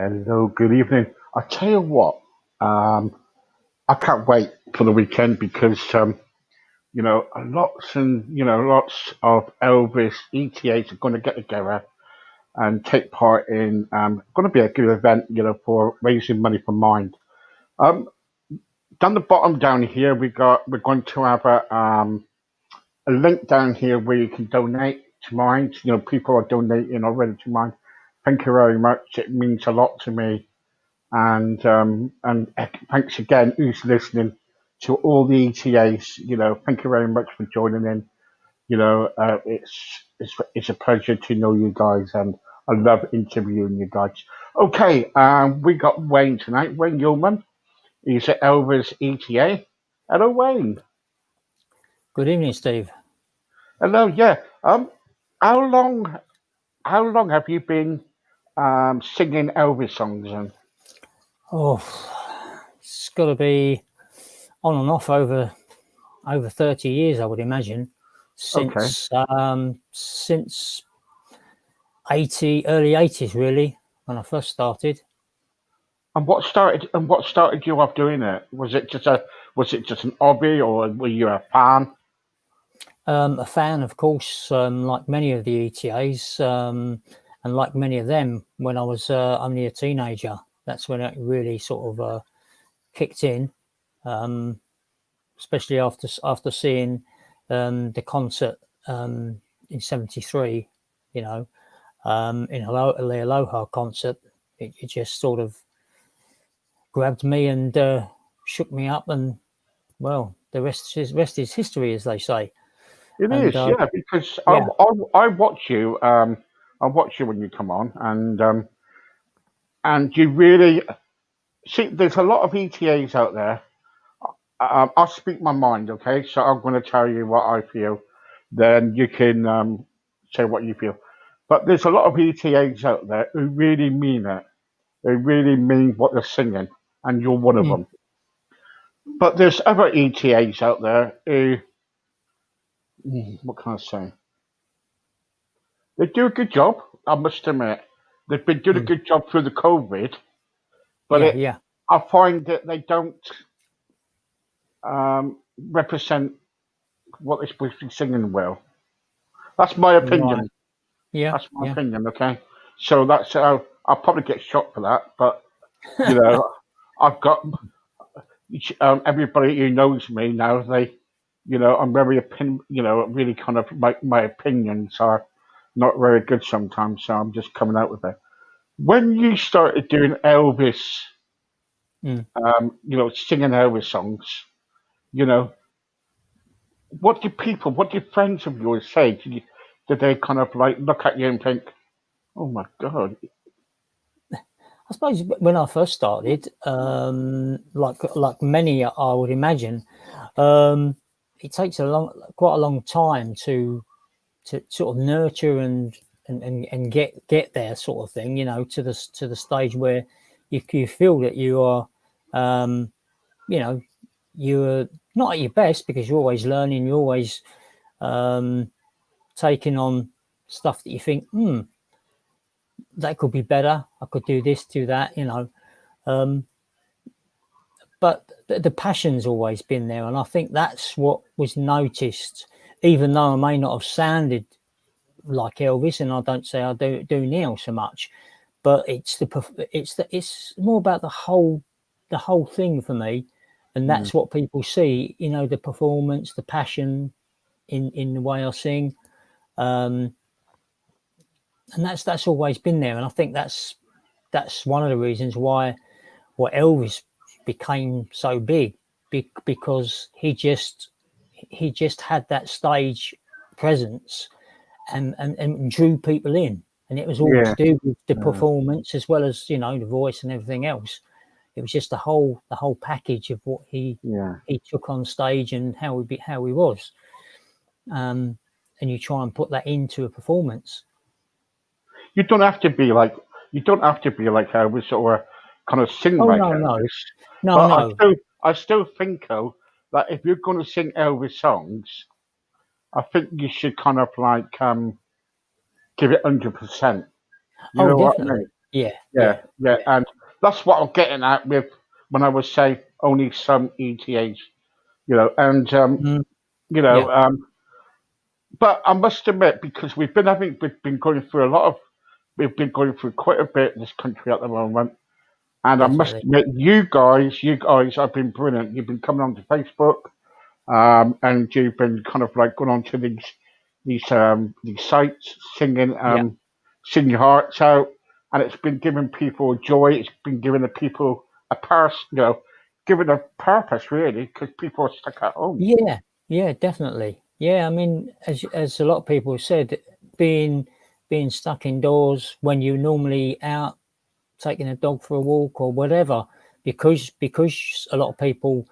Hello, good evening. I tell you what, um, I can't wait for the weekend because lots of Elvis ETAs are going to get together and take part in going to be a good event, for raising money for Mind. Um, Down the bottom down here, we're going to have a link down here where you can donate to Mind. People are donating already to Mind. Thank you very much. It means a lot to me. And thanks again, who's listening to all the ETAs. Thank you very much for joining in. It's a pleasure to know you guys, and I love interviewing you guys. Okay, we got Wayne tonight. Wayne Yewman. He's at Elvis ETA. Hello, Wayne. Good evening, Steve. Hello. Yeah. How long? How long have you been singing Elvis songs? And Oh, it's got to be on and off over 30 years, I would imagine, okay. since early 80s, really, when I first started. And what started you off doing it? Was it just an hobby, or were you a fan? A fan, of course, like many of the ETAs, and like many of them, when I was only a teenager. That's when it really sort of kicked in, um, especially after seeing the concert in '73. You know, in the Aloha concert, it just sort of grabbed me and shook me up, and well, the rest is history, as they say. It And is, yeah, because I, yeah, I, I watch you. I watch you when you come on, and you really see. There's a lot of ETAs out there. I'll speak my mind, okay? So I'm going to tell you what I feel. Then you can say what you feel. But there's a lot of ETAs out there who really mean it. They really mean what they're singing, and you're one of mm, them. But there's other ETAs out there who, what can I say? They do a good job, I must admit. They've been doing a mm, good job through the COVID, but yeah, yeah, I find that they don't represent what they're supposed to be singing well. That's my right, opinion. yeah, That's my yeah. opinion, okay? So I'll probably get shot for that, but you know, I've got everybody who knows me now. I'm very really kind of my opinions are not very good sometimes. So I'm just coming out with it. When you started doing Elvis, Mm. singing Elvis songs, you know, what do friends of yours say? Did they kind of like look at you and think, "Oh my God"? I suppose when I first started, like many, I would imagine, um, it takes quite a long time to sort of nurture and get there, sort of thing. To the stage where you feel that you are, um, you know, you're not at your best because you're always learning, you're always um, taking on stuff that you think, that could be better. I could do this, do that. Um, but the passion's always been there, and I think that's what was noticed. Even though I may not have sounded like Elvis, and I don't say I do now so much, but it's more about the whole thing for me, and Mm. that's what people see. The performance, the passion in the way I sing, um, and that's always been there. And I think that's one of the reasons why Elvis became so big, because he just had that stage presence, and drew people in, and it was all Yeah, to do with the uh, performance as well as the voice and everything else. It was just the whole package of what he yeah. he took on stage and how he was, um, and you try and put that into a performance. You don't have to be like Elvis or kind of sing Oh, like no, no, Elvis. no, But no. I still think though that if you're going to sing Elvis songs, I think you should kind of like give it 100%. You Oh, know what I definitely. mean? Yeah, Yeah, yeah, yeah, yeah. and that's what I'm getting at with when I was saying only some ETAs, and Mm, you yeah, know, um, but I must admit because we've been going through a lot of we've been going through quite a bit in this country at the moment, and I must definitely. admit you guys have been brilliant. You've been coming onto Facebook, and you've been kind of like going on to these sites, Yeah. singing your hearts out, and it's been giving people joy. It's been giving the people a giving a purpose really, because people are stuck at home. Yeah, yeah, definitely. Yeah, I mean, as a lot of people said, being being stuck indoors when you're normally out taking a dog for a walk or whatever, because a lot of people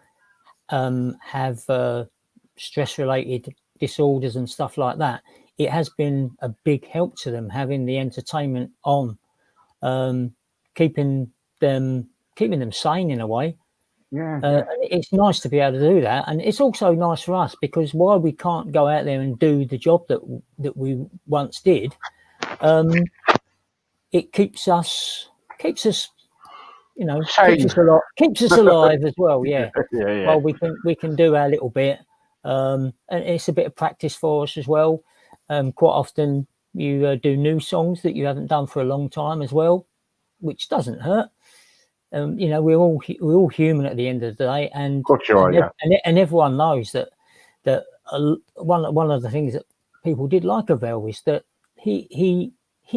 have stress related disorders and stuff like that. It has been a big help to them having the entertainment on, um, keeping them keeping them sane in a way. Yeah, yeah, It's nice to be able to do that, and it's also nice for us because while we can't go out there and do the job that we once did, um, it keeps us keeps same. us alive, keeps us alive as well. Yeah, Yeah, yeah, well we can do our little bit, and it's a bit of practice for us as well. Quite often you do new songs that you haven't done for a long time as well, which doesn't hurt. We're all human at the end of the day, of course you are. Yeah, and everyone knows that one of the things that people did like of Elvis, that he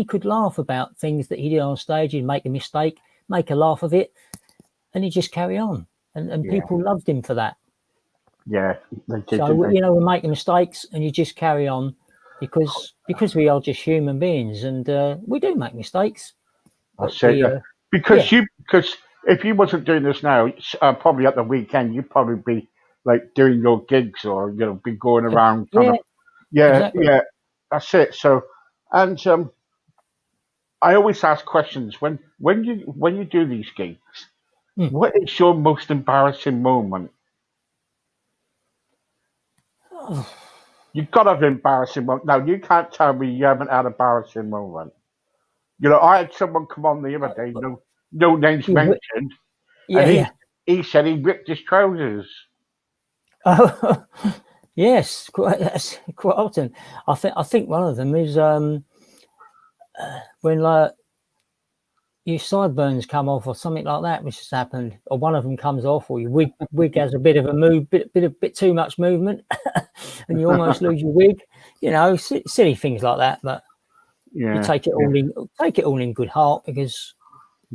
could laugh about things that he did on stage. He'd make a mistake, make a laugh of it, and he'd just carry on, and yeah, people loved him for that. yeah. They did, didn't So they? we're making mistakes, and you just carry on because we are just human beings, and we do make mistakes, I but said, yeah. yeah, Because if you wasn't doing this now, probably at the weekend, you'd probably be like doing your gigs or be going around kind yeah, of. Yeah, exactly. yeah, that's it. So, and I always ask questions when you do these gigs. Mm. What is your most embarrassing moment? You've got to have an embarrassing moment. Now you can't tell me you haven't had an embarrassing moment. I had someone come on the other day, no names Yeah, mentioned, and yeah, yeah. he said he ripped his trousers. Oh, yes, that's quite often. I think one of them is when like your sideburns come off or something like that, which has happened, or one of them comes off, or your wig has a bit of a move, bit too much movement, and you almost lose your wig. Silly things like that, but you Yeah, yeah, take it all in good heart because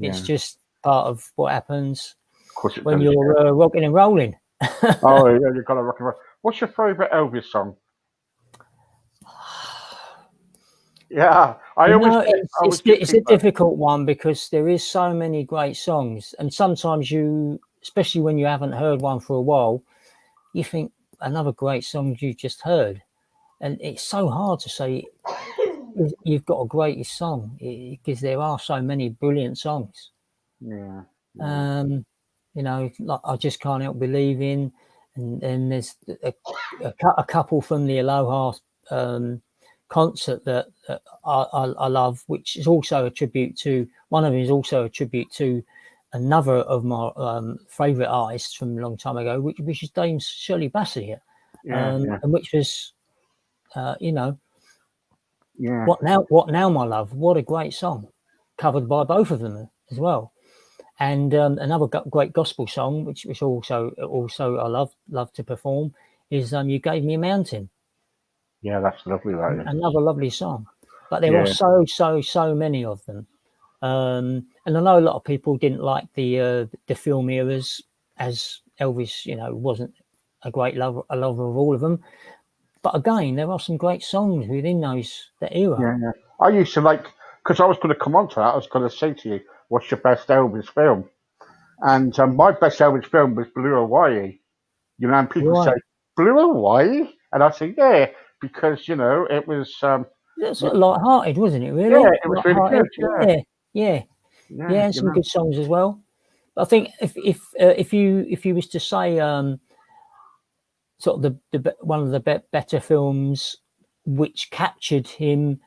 it's yeah. Of just part of what happens course it when does. Yeah. you're rocking and rolling. Oh, yeah, you've got to rock and roll. What's your favourite Elvis song? Yeah, It's a thinking about. difficult one because there is so many great songs, and sometimes especially when you haven't heard one for a while, you think another great song you just heard, and it's so hard to say you've got a greatest song because there are so many brilliant songs. Yeah, yeah, Um, like I just can't help believing, and there's a couple from the Aloha um, concert that I love, which is also a tribute to one of them is also a tribute to another of my favourite artists from a long time ago, which is Dame Shirley Bassey, yeah, yeah, and which was uh, you know yeah, what now my love, what a great song, covered by both of them as well. And another great gospel song, which also I love to perform, is "You Gave Me a Mountain." yeah. That's lovely. That is. Another lovely song, but there are Yeah, so many of them. And I know a lot of people didn't like the film eras, as Elvis, wasn't a lover of all of them. But again, there are some great songs within that era. yeah, yeah. I used to like because I was going to come on to that. I was going to say to you, "What's your best Elvis film?" And my best Elvis film was Blue Hawaii. And people say Right, Blue Hawaii, and I say yeah because it was that's sort of light-hearted, wasn't it? yeah, Really, it was really good. light-hearted. Yeah, Yeah, yeah, yeah, yeah, and some good songs as well. I think if you was to say sort of one of the better films which captured him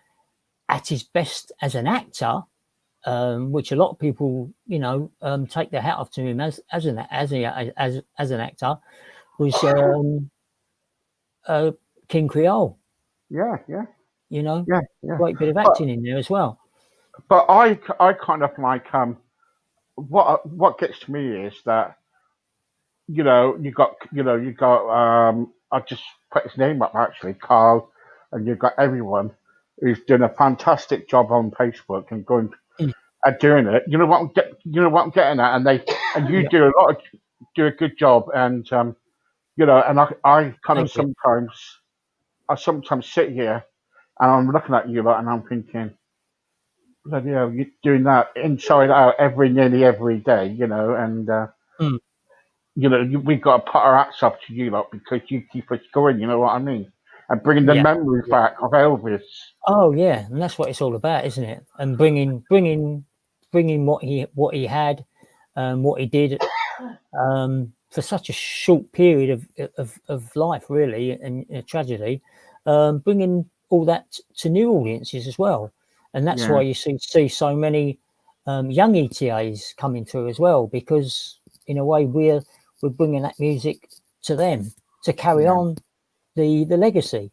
at his best as an actor, which a lot of people, take their hat off to him as an actor, was King Creole. Yeah, yeah, You know, yeah, yeah. great bit of But acting in there as well. I kind of like what gets to me is that you got I just put his name up actually, Carl, and you've got everyone who's doing a fantastic job on Facebook and going Mm, at doing it. You know what I'm getting at, and you yeah, do a good job, and I kind of thank you. sometimes sit here and I'm looking at you lot and I'm thinking, bloody hell, you're doing that inside out nearly every day, Mm, we've got to put our hats up to you lot because you keep us going, you know what I mean? And bringing the yeah, memories yeah. back of Elvis. Oh yeah, and that's what it's all about, isn't it? And bringing what he had, what he did, for such a short period of life, really, and a tragedy, bringing all that to new audiences as well. And that's Yeah, why you see so many young ETAs coming through as well, because in a way we're bringing that music to them to carry yeah, on the legacy.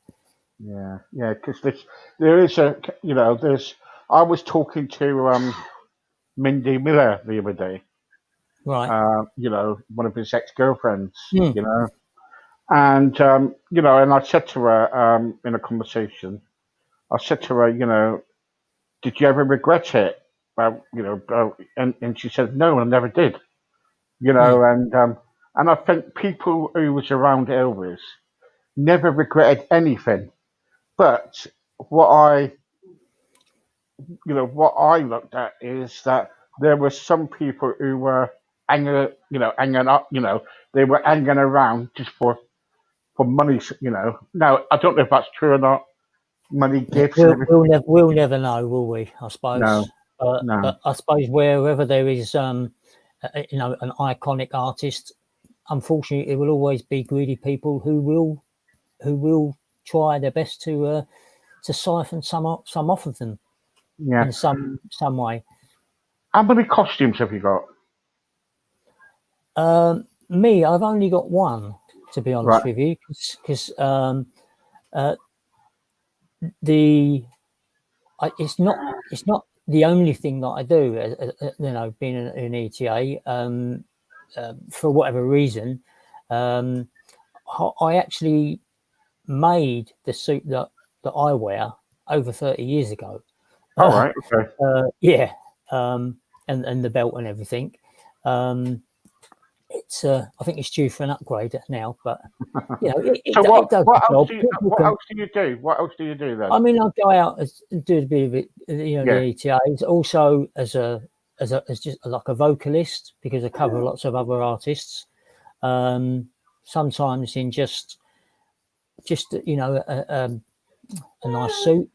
yeah. Because there is there's. I was talking to Mindy Miller the other day, Right. one of his ex-girlfriends, Mm, and I said to her in a conversation, I said to her, did you ever regret it? And she said, no, I never did. mm. And I think people who was around Elvis never regretted anything. But what I, what I looked at is that there were some people who were hanging up, they were hanging around just for money, Now I don't know if that's true or not. Money, Yeah, gifts, and everything. we'll never know, will we? I No, suppose. But no, I suppose wherever there is, an iconic artist, unfortunately, there will always be greedy people who will try their best to siphon some off of them yeah. in some way. How many costumes have you got? Me, I've only got one, to be honest Right. with you, because uh, the it's not the only thing that I do. Being an ETA, for whatever reason, um, I actually made the suit that I wear over 30 years ago. All Uh, right. Okay. yeah, and the belt and everything. Um, it's I think it's due for an upgrade now, but So it does the job. People what can. else do you do? What else do you do then? I mean, I go out and do a bit of it, the Yeah. ETAs, also as just like a vocalist, because I cover lots of other artists. Sometimes in just a nice suit,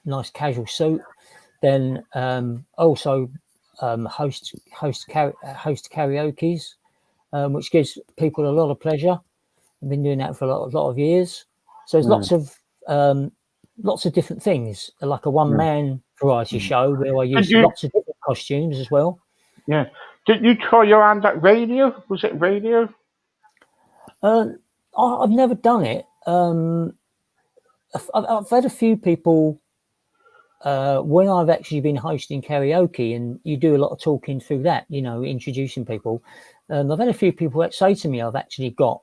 nice casual suit. Then also host karaoke's, which gives people a lot of pleasure. I've been doing that for a lot of years. So there's Mm, lots of different things, like a one yeah. man variety Mm. show where I Did use you? lots of different costumes as well. Yeah. Did you try your hand at radio? Was it radio? Uh, I've never done it. I've had a few people when I've actually been hosting karaoke, and you do a lot of talking through that, introducing people. I've had a few people that say to me, I've actually got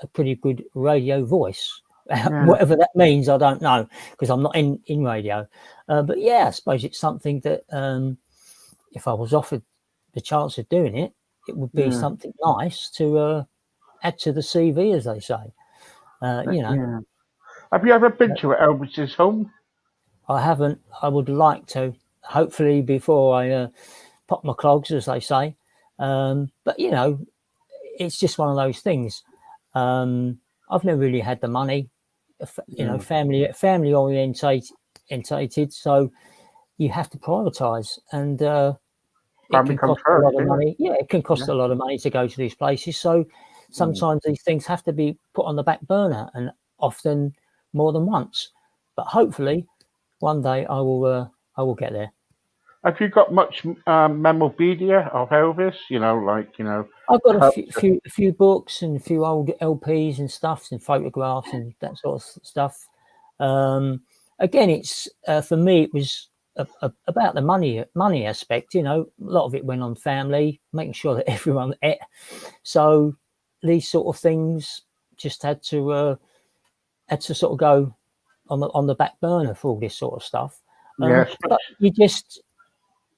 a pretty good radio voice. Yeah. Whatever that means, I don't know, because I'm not in radio. But yeah, I suppose it's something that if I was offered the chance of doing it, it would be Yeah. something nice to add to the CV, as they say. Uh, you know, Yeah. Have you ever been to Elvis's home? I haven't. I would like to, hopefully, before I pop my clogs, as they say. But it's just one of those things. I've never really had the money, Yeah. family orientated. So you have to prioritise, and it Family can comes cost a first. lot of Yeah. money. Yeah, it can cost Yeah. a lot of money to go to these places. So Mm. sometimes these things have to be put on the back burner, and often more than once. But hopefully, one day I will get there. Have you got much memorabilia of Elvis? I've got Cups. a few books and a few old LPs and stuff and photographs and that sort of stuff. Um, Again, it's for me, it was about the money aspect. You know, a lot of it went on family, making sure that everyone ate. So these sort of things just had to sort of go on the back burner for all this sort of stuff. Yeah, But you just,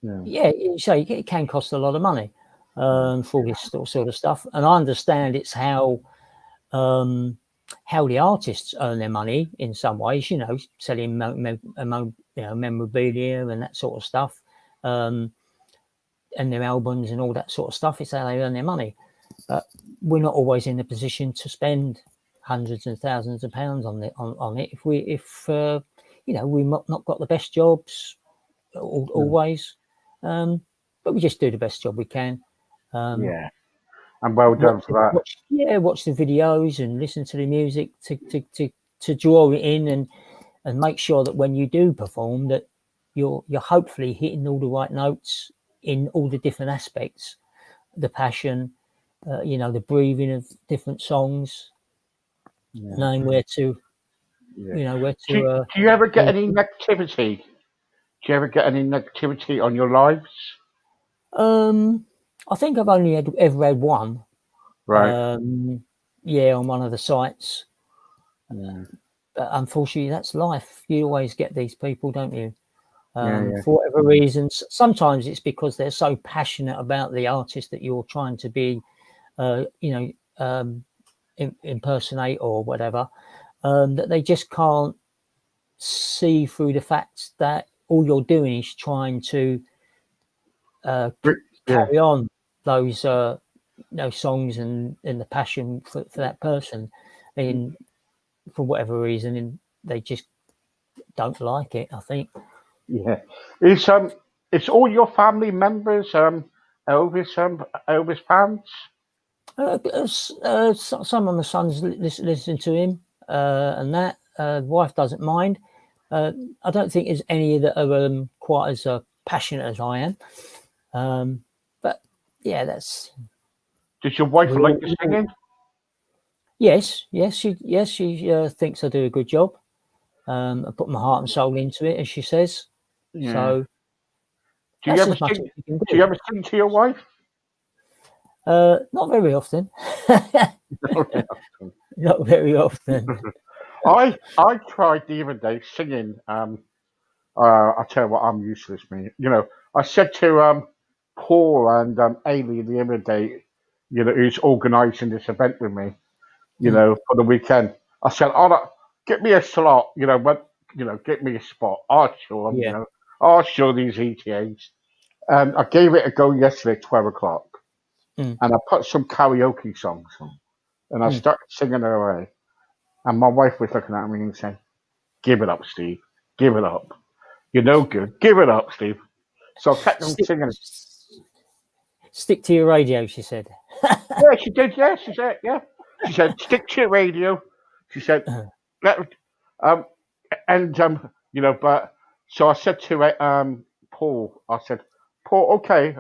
yeah, yeah, so it can cost a lot of money for all this sort of stuff. And I understand it's how the artists earn their money in some ways. You know, selling memorabilia and that sort of stuff, um, and their albums and all that sort of stuff. It's how they earn their money. But we're not always in a position to spend hundreds and thousands of pounds on it if you know, we've not got the best jobs yeah, always, but we just do the best job we can. yeah. And well done for that. Watch the videos and listen to the music to draw it in and make sure that when you do perform that you're hopefully hitting all the right notes in all the different aspects, the passion, you know, the breathing of different songs, Yeah, knowing where to, yeah. you know, where Do, to. do you ever get any negativity? Do you ever get any negativity on your lives? Um, I think I've only ever had one. Right. Um, yeah, on one of the sites. Yeah, But unfortunately, that's life. You always get these people, don't you? yeah, yeah, For whatever reasons. Sometimes it's because they're so passionate about the artist that you're trying to be, you know, impersonate or whatever, that they just can't see through the fact that all you're doing is trying to yeah, carry on those songs and the passion for that person, and for whatever reason, and they just don't like it, I think. yeah. Is all your family members Elvis fans? Some of my sons listen to him, and that wife doesn't mind. I don't think there's any that are quite as passionate as I am. But yeah, that's Does your wife we like all, the singing? yes, she thinks I do a good job. I put my heart and soul into it, as she says. Yeah. So Do you that's ever as much sing? as you can Do you do. ever sing to your wife? Not very often. No. Not very often. I tried the other day singing. I tell you what, I'm useless, man. I said to Paul and Ailey the other day, who's organising this event with me, Mm, for the weekend. I said, "Oh, no, get me a slot, but get me a spot. I'll show them, yeah. I'll show these ETAs." And I gave it a go yesterday, 12 o'clock, Mm, and I put some karaoke songs on, and I mm. started singing away. And my wife was looking at me and saying, "Give it up, Steve. Give it up. You're no good. Give it up, Steve." So I kept on Stick, singing. stick to your radio, she said. Yeah, she did. Yeah, she said. Yeah, she said, "Stick to your radio." She said, "Let." Um, but so I said to Paul. I said, "Paul, okay.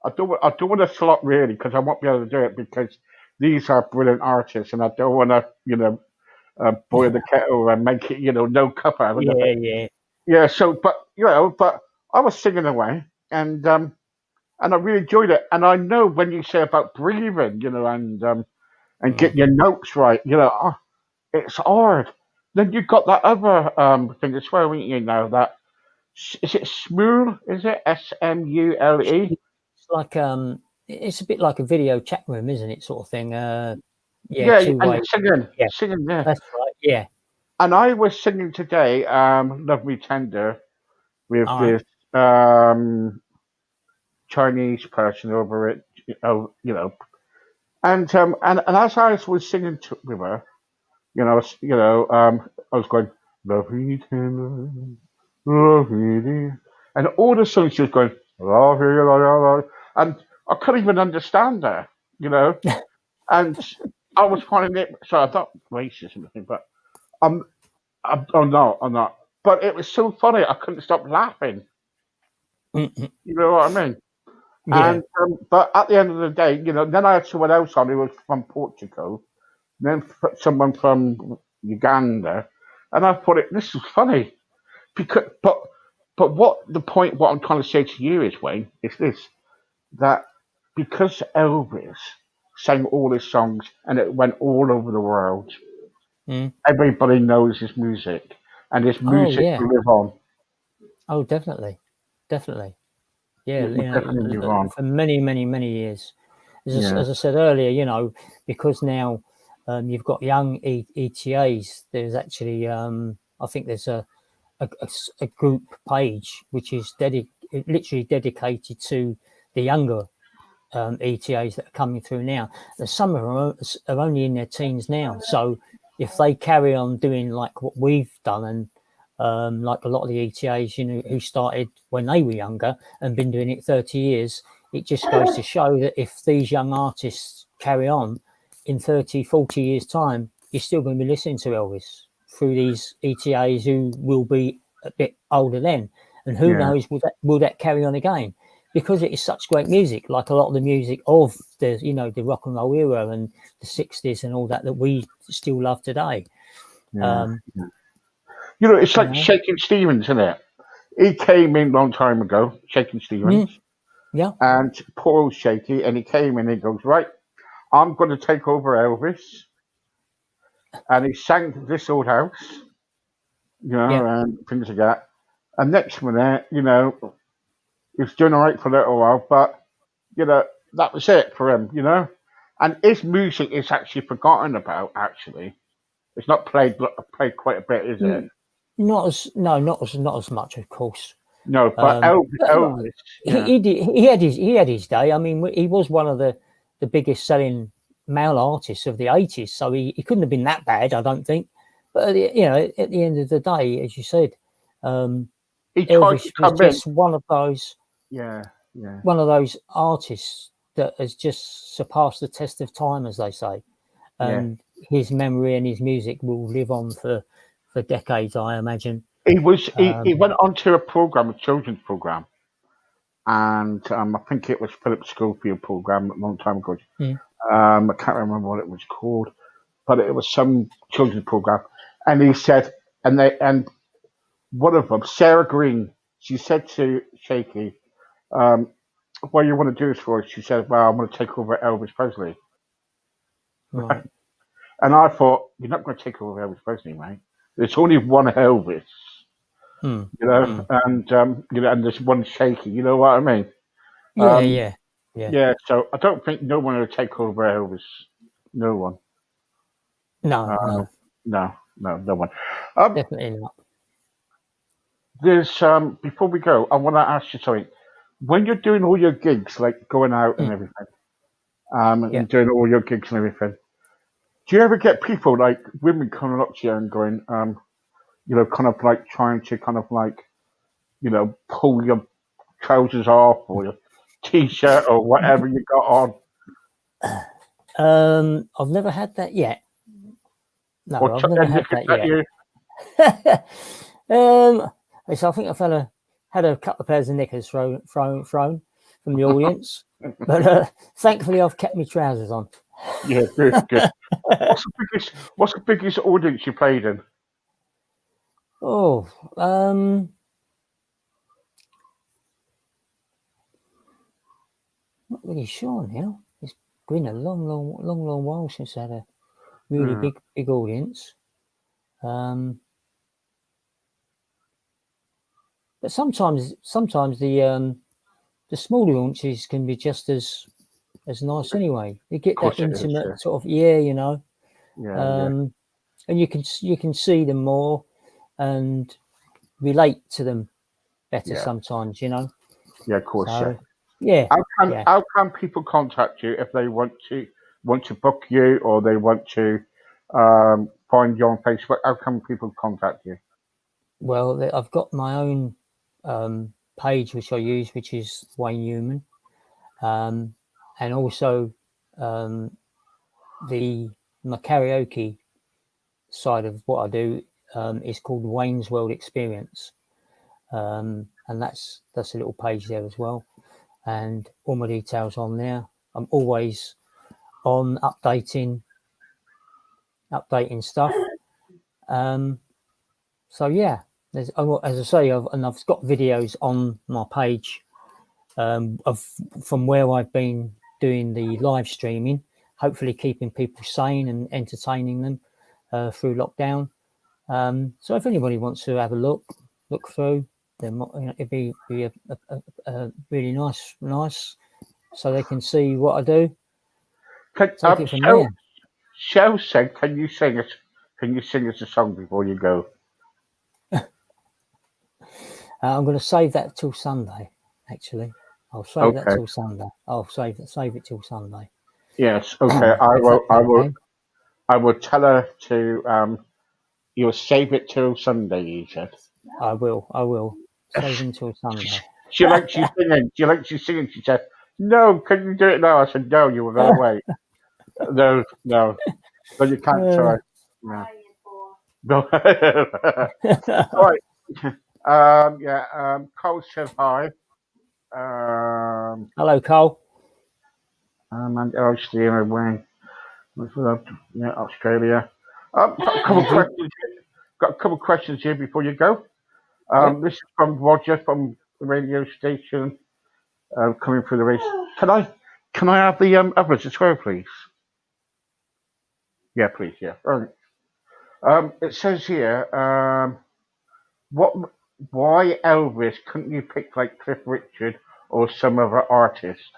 I don't want a slot really because I won't be able to do it because these are brilliant artists and I don't want to, boil the kettle and make it, no cup out of it." Yeah, yeah. Yeah. So, but I was singing away and I really enjoyed it. And I know when you say about breathing, and Mm. getting your notes right, it's hard. Then you've got that other thing as well, ain't you? Now that is it Smule? Is it Smule? It's like it's a bit like a video chat room, isn't it? Sort of thing. Yeah, Yeah, two and way. singing, Yeah, singing, yeah. that's right. Yeah. And I was singing today, "Love Me Tender" with All right. this Chinese person over it, and as I was singing with her, I was going, "Love me tender, love me dear," and all the songs she was going, "Love you, love you," and I couldn't even understand her, and I was finding it. So I'm not racist or anything, but I'm not, but it was so funny. I couldn't stop laughing. You know what I mean? Yeah. And but at the end of the day, then I had someone else on who was from Portugal, then someone from Uganda, and I thought this is funny because but what I'm trying to say to you is, Wayne, is this, that because Elvis sang all his songs and it went all over the world, Mm. everybody knows his music, and his Oh music yeah. will live on. Oh, definitely, definitely. Yeah, It will definitely live on. for many, many, many years. Yeah, As I said earlier, because now you've got young ETAs. There's actually, I think there's a group page which is literally dedicated to the younger ETAs that are coming through now. Some of them are only in their teens now. So if they carry on doing like what we've done, and like a lot of the ETAs, who started when they were younger and been doing it 30 years, it just goes to show that if these young artists carry on in 30, 40 years' time, you're still going to be listening to Elvis through these ETAs who will be a bit older then. And who yeah. knows, will that carry on again? Because it is such great music, like a lot of the music of the rock and roll era and the 60s and all that we still love today. Yeah. Um, It's you like know, Shaking Stevens, isn't it? He came in a long time ago, Shaking Stevens, mm, yeah, and poor old Shaky, and he came in and he goes, right, I'm going to take over Elvis, and he sang This Old House, yeah, and things like that. And next minute, he was doing all right for a little while, but, that was it for him, And his music is actually forgotten about, actually. It's not played quite a bit, is it? mm, not as no, not as much, of course. No, but But Elvis, yeah, he had his day. I mean, he was one of the biggest selling male artists of the 80s, so he couldn't have been that bad, I don't think. But at the end of the day, as you said, um, he tried to Elvis was come in. just Yeah, yeah, one of those artists that has just surpassed the test of time, as they say. yeah. And his memory and his music will live on for decades, I imagine. He went onto a program, a children's program, and I think it was Philip Schofield program a long time ago. Mm, I can't remember what it was called, but it was some children's program. And he said, and one of them, Sarah Green, she said to Shaky, um, "What do you want to do this for?" She said, "Well, I'm going to take over Elvis Presley." right. And I thought, "You're not going to take over Elvis Presley, mate. There's only one Elvis, Mm, mm. and there's one Shaky. You know what I mean?" Yeah, Um, yeah, yeah. yeah. So I don't think no one will take over Elvis. No one. No, Um, no, no, no one. Um, definitely not. there's before we go, I want to ask you something. When you're doing all your gigs, like going out and Mm, everything, yeah. and doing all your gigs and everything, do you ever get people like women coming up to you and going, kind of like trying to kind of like, pull your trousers off or your t-shirt or whatever you got on, I've never had that yet. or No, I've chuck never their had knickers that at yet. you? um, so I think I've had a couple of pairs of knickers thrown from the audience, but thankfully I've kept my trousers on. Yeah, good, good. What's the biggest audience you played in? Oh, not really sure now. It's been a long while since I had a really Hmm. big audience. Um, but sometimes the smaller launches can be just as nice anyway. You Of get that course it is. intimate Yeah, sort of, yeah. yeah, yeah, Um, and you can see them more and relate to them better yeah, sometimes. yeah. Of course, yeah. So yeah, yeah. How can people contact you if they want to book you or they want to find you on Facebook? How can people contact you? Well, I've got my own page which I use, which is yewman, um, and also um, my karaoke side of what I do is called Wayne's World Experience. and that's a little page there as well, and all my details on there. I'm always on updating stuff. So yeah, as I say, I've got videos on my page from where I've been doing the live streaming, hopefully keeping people sane and entertaining them through lockdown. So if anybody wants to have a look through, then it'd be a really nice, so they can see what I do. Take it from there. Shell said, "Can you sing us? Can you sing us a song before you go?" I'm going to save that till Sunday. Actually, I'll save that till Sunday. I'll save it till Sunday. Yes. Okay. I will. I will tell her to. You'll save it till Sunday. You said. I will save it till Sunday. She likes you singing. She said, "No, can you do it now?" I said, "No, you were going to wait." No. But you can't try. No. No. All right. Cole said hi. Hello, Cole. And Steamer Wayne. Australia. Got a couple questions. Got a couple questions here before you go. This is from Roger from the radio station. Coming through the race. Can I have the others as well, please? Yeah, please. Yeah. All right. It says here. Why Elvis? Couldn't you pick like Cliff Richard or some other artist?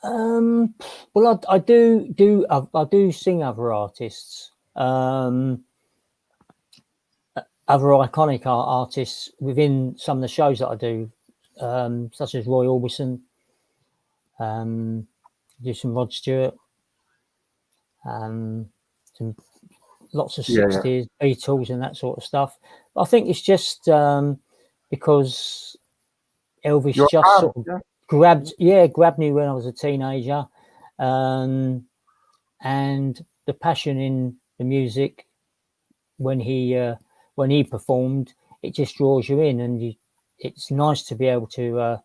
Well, I do sing other artists, other iconic artists within some of the shows that I do, such as Roy Orbison, do some Rod Stewart, some lots of 60s Beatles and that sort of stuff. But I think it's just because Elvis sort of grabbed me when I was a teenager, and the passion in the music when he performed, it just draws you in, and it's nice to be able to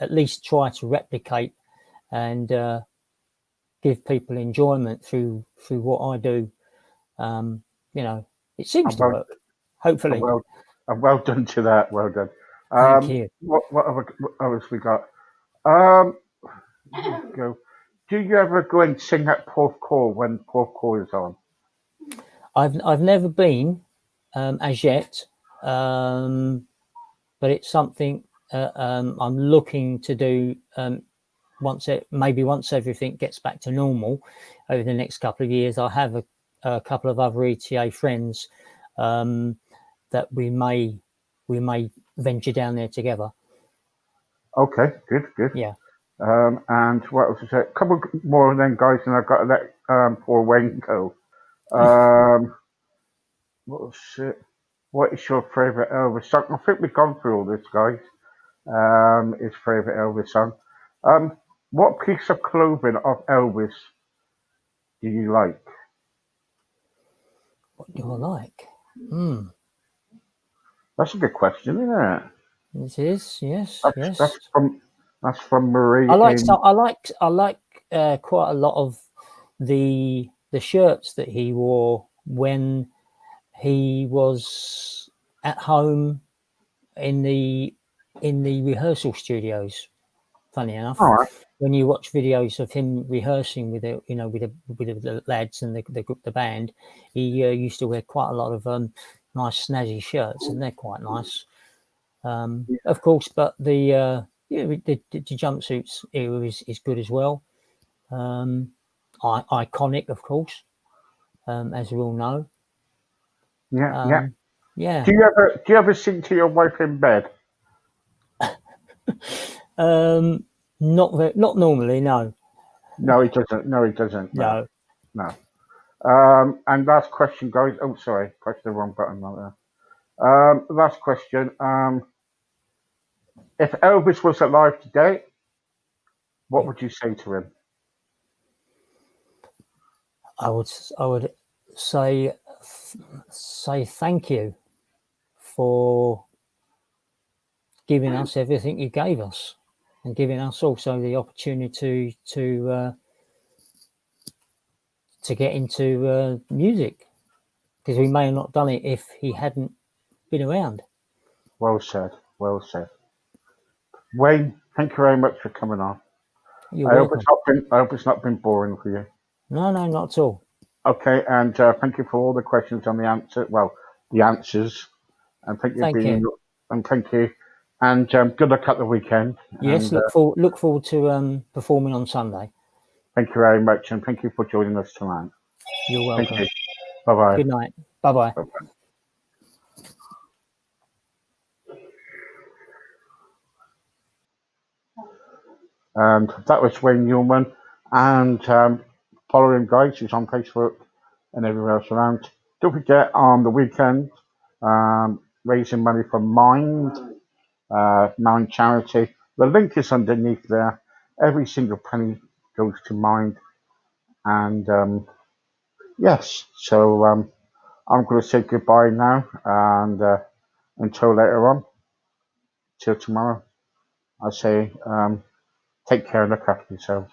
at least try to replicate and give people enjoyment through what I do. It seems to work. Hopefully. Well done to that. Well done. Thank you. What else we got? Go. Do you ever go and sing at Porth Call when Porth Call is on? I've never been as yet, but it's something I'm looking to do once everything gets back to normal over the next couple of years. I have a couple of other ETA friends that we may venture down there together. Okay, good. Yeah. And what else is it? A couple more then, guys, and I've got to let poor Wayne go. What was it? What is your favourite Elvis song? I think we've gone through all this, guys. His favourite Elvis song. What piece of clothing of Elvis do you like? What do I like? That's a good question, isn't it? It is, yes. That's from Marie. I like quite a lot of the shirts that he wore when he was at home in the rehearsal studios. Funny enough, when you watch videos of him rehearsing with the lads and the band, he used to wear quite a lot of nice snazzy shirts, and they're quite nice. Of course, but the jumpsuits era is good as well. Iconic, of course, as we all know. Yeah. Yeah. Do you ever sing to your wife in bed? Not normally, no. No, he doesn't. No. And last question, guys. Oh, sorry, pressed the wrong button right there. Last question. If Elvis was alive today, what would you say to him? I would say say thank you for giving us everything you gave us, and giving us also the opportunity to get into music, because we may have not done it if he hadn't been around. Well said. Well said. Wayne, thank you very much for coming on. You're I hope welcome. it's not been boring for you. No, not at all. Okay, and thank you for all the questions and the answers, and thank you, and good luck at the weekend. Yes, And look forward to performing on Sunday. thank you very much, and thank you for joining us tonight. You're Thank welcome. you. Bye bye. Good night. Bye bye. And that was Wayne Yewman, and follow him, guys. He's on Facebook and everywhere else around. Don't forget on the weekend, raising money for Mind Charity. The link is underneath there. Every single penny goes to Mind, and yes. So I'm going to say goodbye now, and until later on, till tomorrow, I say take care and look after yourselves.